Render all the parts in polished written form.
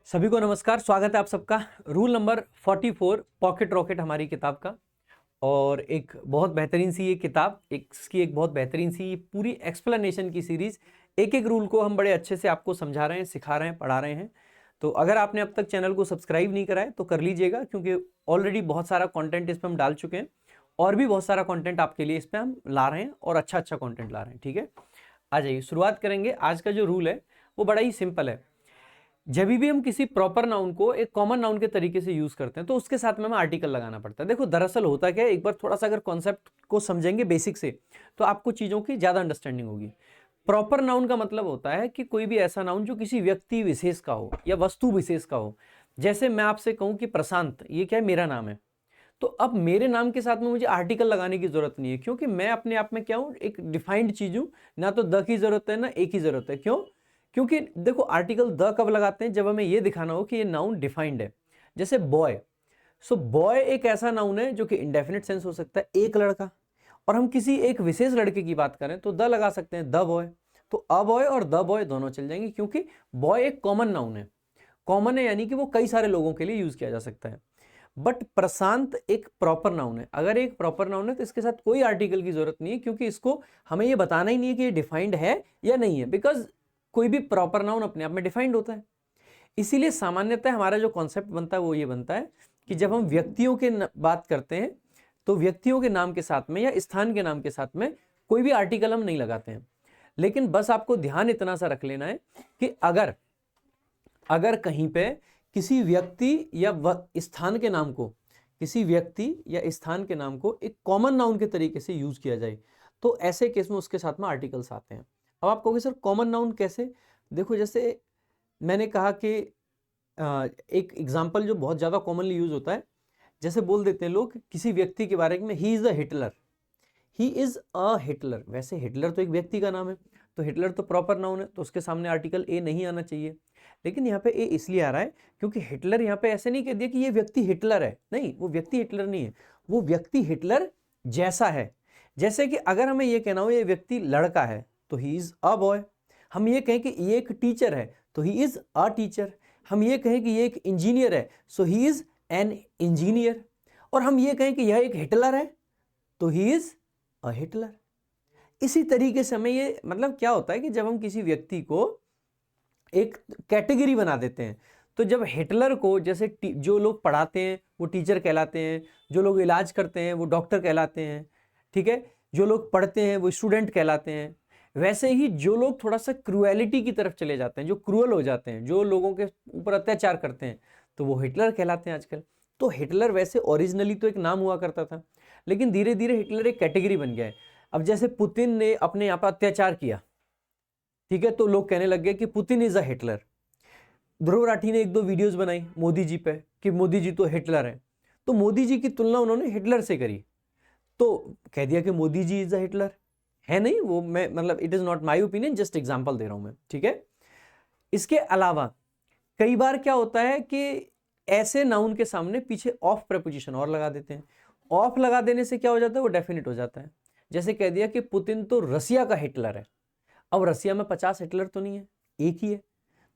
सभी को नमस्कार, स्वागत है आप सबका। रूल नंबर 44 पॉकेट रॉकेट हमारी किताब का। और एक बहुत बेहतरीन सी ये किताब, इसकी एक बहुत बेहतरीन सी पूरी एक्सप्लेनेशन की सीरीज। एक एक रूल को हम बड़े अच्छे से आपको समझा रहे हैं, सिखा रहे हैं, पढ़ा रहे हैं। तो अगर आपने अब तक चैनल को सब्सक्राइब नहीं करा है तो कर लीजिएगा, क्योंकि ऑलरेडी बहुत सारा कॉन्टेंट इस पर हम डाल चुके हैं और भी बहुत सारा कॉन्टेंट आपके लिए इस पर हम ला रहे हैं और अच्छा अच्छा कॉन्टेंट ला रहे हैं। ठीक है, आ जाइए शुरुआत करेंगे। आज का जो रूल है वो बड़ा ही सिंपल है। जब भी हम किसी प्रॉपर नाउन को एक कॉमन नाउन के तरीके से यूज करते हैं तो उसके साथ में हमें आर्टिकल लगाना पड़ता है। देखो दरअसल होता क्या है, एक बार थोड़ा सा अगर कॉन्सेप्ट को समझेंगे बेसिक से तो आपको चीजों की ज्यादा अंडरस्टैंडिंग होगी। प्रॉपर नाउन का मतलब होता है कि कोई भी ऐसा नाउन जो किसी व्यक्ति विशेष का हो या वस्तु विशेष का हो। जैसे मैं आपसे कहूं कि प्रशांत, ये क्या है, मेरा नाम है। तो अब मेरे नाम के साथ में मुझे आर्टिकल लगाने की जरूरत नहीं है, क्योंकि मैं अपने आप में क्या हूं, एक डिफाइंड चीज हूं। ना तो द की जरूरत है ना एक की जरूरत है। क्यों? क्योंकि देखो आर्टिकल द कब लगाते हैं, जब हमें यह दिखाना हो कि ये नाउन डिफाइंड है। जैसे बॉय, सो बॉय एक ऐसा नाउन है जो कि इंडेफिनिट सेंस हो सकता है, एक लड़का। और हम किसी एक विशेष लड़के की बात करें तो द लगा सकते हैं, द बॉय। तो अ बॉय और द बॉय दोनों चल जाएंगे, क्योंकि बॉय एक कॉमन नाउन है। कॉमन है यानी कि वो कई सारे लोगों के लिए यूज किया जा सकता है। बट प्रशांत एक प्रॉपर नाउन है। अगर एक प्रॉपर नाउन है तो इसके साथ कोई आर्टिकल की जरूरत नहीं है, क्योंकि इसको हमें ये बताना ही नहीं है कि ये डिफाइंड है या नहीं है, बिकॉज कोई भी प्रॉपर नाउन अपने आप में डिफाइंड होता है। इसीलिए सामान्यतः हमारा जो कॉन्सेप्ट बनता है वो ये बनता है कि जब हम व्यक्तियों के बात करते हैं तो व्यक्तियों के नाम के साथ में या स्थान के नाम के साथ में कोई भी आर्टिकल हम नहीं लगाते हैं। लेकिन बस आपको ध्यान इतना सा रख लेना है कि अगर कहीं पे किसी व्यक्ति या स्थान के नाम को, किसी व्यक्ति या स्थान के नाम को एक कॉमन नाउन के तरीके से यूज किया जाए तो ऐसे केस में उसके साथ में आर्टिकल्स आते हैं। अब आप कहोगे सर कॉमन नाउन कैसे? देखो जैसे मैंने कहा कि एक एग्जांपल जो बहुत ज्यादा कॉमनली यूज होता है, जैसे बोल देते हैं लोग किसी व्यक्ति के बारे में, ही is a Hitler, he is a Hitler. वैसे हिटलर तो एक व्यक्ति का नाम है, तो हिटलर तो प्रॉपर नाउन है, तो उसके सामने आर्टिकल ए नहीं आना चाहिए। लेकिन यहाँ पे ए इसलिए आ रहा है क्योंकि हिटलर यहाँ पे ऐसे नहीं कह दिया कि ये व्यक्ति हिटलर है। नहीं, वो व्यक्ति हिटलर नहीं है, वो व्यक्ति हिटलर जैसा है। जैसे कि अगर हमें ये कहना हो ये व्यक्ति लड़का है तो ही इज अ बॉय। हम ये कहें कि ये एक टीचर है तो ही इज अ टीचर। हम ये कहें कि ये एक इंजीनियर है so he is an engineer. और हम ये कहें कि यह एक हिटलर है तो ही इज अ हिटलर। इसी तरीके से हमें ये मतलब क्या होता है कि जब हम किसी व्यक्ति को एक कैटेगरी बना देते हैं, तो जब हिटलर को जैसे जो लोग पढ़ाते हैं वो टीचर कहलाते हैं, जो लोग इलाज करते हैं वो डॉक्टर कहलाते हैं, ठीक है, जो लोग पढ़ते हैं वो स्टूडेंट कहलाते हैं। वैसे ही जो लोग थोड़ा सा क्रूएलिटी की तरफ चले जाते हैं, जो क्रूअल हो जाते हैं, जो लोगों के ऊपर अत्याचार करते हैं, तो वो हिटलर कहलाते हैं आजकल। तो हिटलर वैसे ओरिजिनली तो एक नाम हुआ करता था, लेकिन धीरे धीरे हिटलर एक कैटेगरी बन गया है। अब जैसे पुतिन ने अपने यहाँ पर अत्याचार किया, ठीक है, तो लोग कहने लग गए कि Putin is a Hitler. Dhruv Rathee ने एक दो वीडियोस बनाई मोदी जी पे कि मोदी जी तो हिटलर है, तो मोदी जी की तुलना उन्होंने हिटलर से करी, तो कह दिया कि Modi ji is a Hitler. है नहीं, वो मैं मतलब it is not my opinion, just example दे रहा हूं मैं, ठीक है। इसके अलावा कई बार क्या होता है कि ऐसे नाउन के सामने पीछे ऑफ प्रेपोजिशन और लगा देते हैं। ऑफ लगा देने से क्या हो जाता है, वो डेफिनेट हो जाता है। जैसे कह दिया कि पुतिन तो रसिया का हिटलर है। अब रसिया में 50 हिटलर तो नहीं है, एक ही है,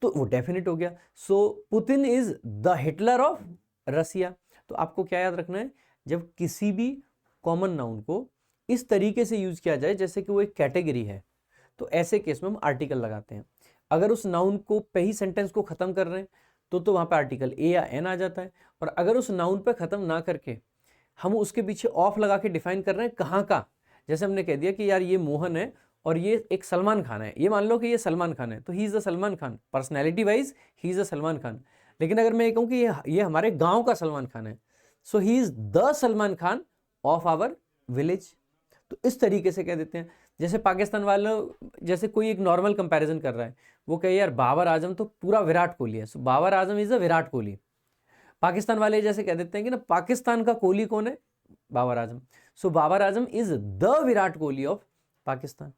तो वो डेफिनेट हो गया। So Putin is the Hitler of Russia. तो आपको क्या याद रखना है, जब किसी भी कॉमन नाउन को इस तरीके से यूज किया जाए जैसे कि वो एक कैटेगरी है, तो ऐसे केस में हम आर्टिकल लगाते हैं। अगर उस नाउन को पे ही सेंटेंस को खत्म कर रहे हैं तो वहां पे आर्टिकल ए या एन आ जाता है। और अगर उस नाउन पे खत्म ना करके हम उसके पीछे ऑफ लगा के डिफाइन कर रहे हैं कहाँ का, जैसे हमने कह दिया कि यार ये मोहन है और ये एक सलमान खान है, ये मान लो कि ये सलमान खान है, तो ही is a Salman Khan, personality wise he is अ सलमान खान। लेकिन अगर मैं ये कहूँ कि ये हमारे गांव का सलमान खान है, so he is the Salman Khan of our village. तो इस तरीके से कह देते हैं। जैसे पाकिस्तान वालों, जैसे कोई एक नॉर्मल कंपैरिजन कर रहा है, वो कहे यार बाबर आजम तो पूरा विराट कोहली है, सो बाबर आजम इज अ विराट कोहली। पाकिस्तान वाले जैसे कह देते हैं कि ना पाकिस्तान का कोहली कौन है, Babar Azam, so Babar Azam is the Virat Kohli of Pakistan.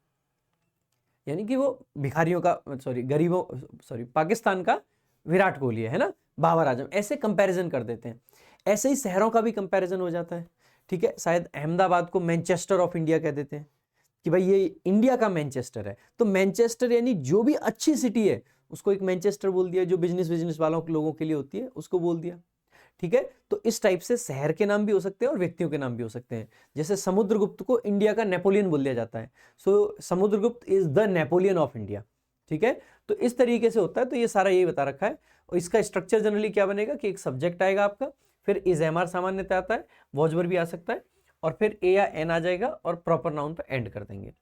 यानी कि वो भिखारियों का, सॉरी गरीबों, सॉरी पाकिस्तान का विराट कोहली है ना, बाबर आजम। ऐसे कंपैरिजन कर देते हैं। ऐसे ही शहरों का भी कंपैरिजन हो जाता है, ठीक है। शायद अहमदाबाद को मैनचेस्टर ऑफ इंडिया कह देते हैं कि भाई ये इंडिया का मैनचेस्टर है। तो मैनचेस्टर यानी जो भी अच्छी सिटी है उसको एक मैनचेस्टर बोल दिया, जो बिजनेस वालों लोगों के लिए होती है उसको बोल दिया। ठीक है, तो इस टाइप से शहर के नाम भी हो सकते हैं और व्यक्तियों के नाम भी हो सकते हैं। जैसे समुद्रगुप्त को इंडिया का नेपोलियन बोल दिया जाता है, so Samudragupta is the Napoleon of India. ठीक है, तो इस तरीके से होता है। तो ये सारा यही बता रखा है। और इसका स्ट्रक्चर जनरली क्या बनेगा कि एक सब्जेक्ट आएगा आपका, फिर इज एम आर सामान्यतः आता है, वॉजवर भी आ सकता है, और फिर ए या एन आ जाएगा और प्रॉपर नाउन पे एंड कर देंगे।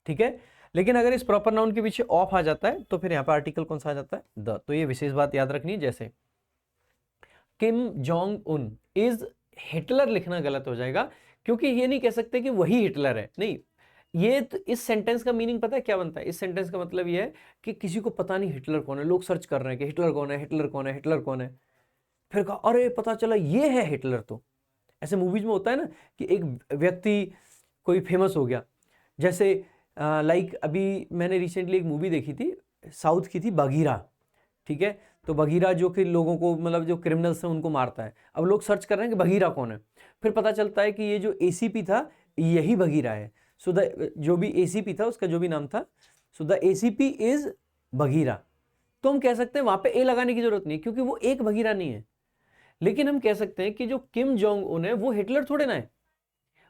ठीक है, लेकिन अगर इस प्रॉपर नाउन के पीछे ऑफ आ जाता है तो फिर यहाँ पर आर्टिकल कौन सा आ जाता है, द। तो ये विशेष बात याद रखनी है। जैसे किम जोंग उन इज हिटलर लिखना गलत हो जाएगा, क्योंकि ये नहीं कह सकते कि वही हिटलर है, नहीं। ये तो इस सेंटेंस का मीनिंग पता है क्या बनता है? इस सेंटेंस का मतलब ये है कि किसी को पता नहीं हिटलर कौन है, लोग सर्च कर रहे हैं कि हिटलर कौन है, हिटलर कौन है, हिटलर कौन है। फिर कहा अरे पता चला ये है हिटलर। तो ऐसे मूवीज में होता है ना कि एक व्यक्ति कोई फेमस हो गया, जैसे लाइक अभी मैंने रिसेंटली एक मूवी देखी थी, साउथ की थी, बगीरा। ठीक है, तो बगीरा जो कि लोगों को, मतलब जो क्रिमिनल्स हैं उनको मारता है। अब लोग सर्च कर रहे हैं कि बगीरा कौन है, फिर पता चलता है कि ये जो एसीपी था यही बगीरा है। सो द जो भी एसीपी था उसका जो भी नाम था, so the ACP is Bagheera. तो हम कह सकते हैं वहां पे ए लगाने की जरूरत नहीं, क्योंकि वो एक बगीरा नहीं है। लेकिन हम कह सकते हैं कि जो किम जोंग उन है वो हिटलर थोड़े ना है,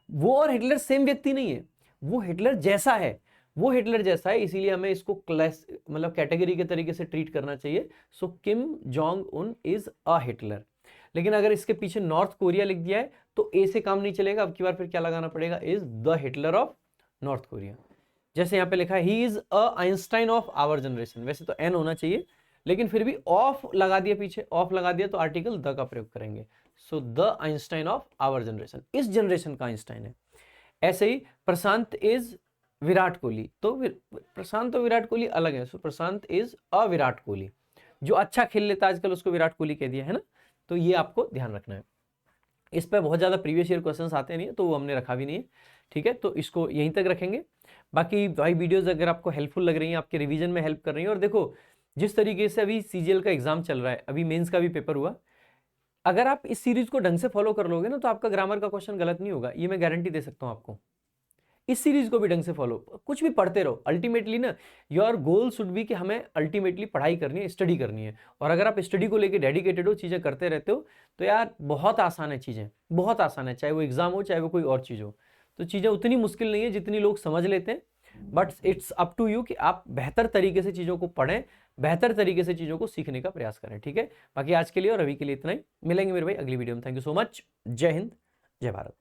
वो और हिटलर सेम व्यक्ति नहीं है, वो हिटलर जैसा है, वो हिटलर जैसा है, इसीलिए हमें इसको क्लास मतलब कैटेगरी के तरीके से ट्रीट करना चाहिए। So Kim Jong Un is a Hitler. लेकिन अगर इसके पीछे नॉर्थ कोरिया लिख दिया है तो ए से काम नहीं चलेगा, अब की बार फिर क्या लगाना पड़ेगा, is the Hitler of North Korea. जैसे यहाँ पे लिखा है ही is a Einstein of our generation, वैसे तो एन होना चाहिए, लेकिन फिर भी ऑफ लगा दिया, पीछे ऑफ लगा दिया तो आर्टिकल द का प्रयोग करेंगे। So the Einstein of our generation, इस जनरेशन का आइंस्टाइन है। ऐसे ही प्रशांत इज विराट कोहली, तो प्रशांत और विराट कोहली अलग है। So Prashant is a Virat Kohli, जो अच्छा खेल लेता है आजकल उसको विराट कोहली कह दिया है ना। तो ये आपको ध्यान रखना है। इस पर बहुत ज़्यादा प्रीवियस ईयर क्वेश्चंस आते नहीं है, तो वो हमने रखा भी नहीं है। ठीक है, तो इसको यहीं तक रखेंगे। बाकी भाई वीडियोस अगर आपको हेल्पफुल लग रही हैं, आपके रिवीजन में हेल्प कर रही हैं, और देखो जिस तरीके से अभी सीजीएल का एग्जाम चल रहा है, अभी मेंस का भी पेपर हुआ, अगर आप इस सीरीज को ढंग से फॉलो कर लोगे ना तो आपका ग्रामर का क्वेश्चन गलत नहीं होगा, ये मैं गारंटी दे सकता हूं आपको। इस सीरीज को भी ढंग से फॉलो, कुछ भी पढ़ते रहो, अल्टीमेटली ना योर गोल शुड बी कि हमें अल्टीमेटली पढ़ाई करनी है, स्टडी करनी है। और अगर आप स्टडी को लेके डेडिकेटेड हो, चीजें करते रहते हो, तो यार बहुत आसान है, चीजें बहुत आसान है, चाहे वो एग्जाम हो चाहे वो कोई और चीज हो। तो चीजें उतनी मुश्किल नहीं है जितनी लोग समझ लेते हैं, but it's up to you कि आप बेहतर तरीके से चीजों को पढ़ें, बेहतर तरीके से चीजों को सीखने का प्रयास करें। ठीक है, बाकी आज के लिए और अभी के लिए इतना ही, मिलेंगे मेरे भाई अगली वीडियो में। थैंक यू सो मच, जय हिंद, जय भारत।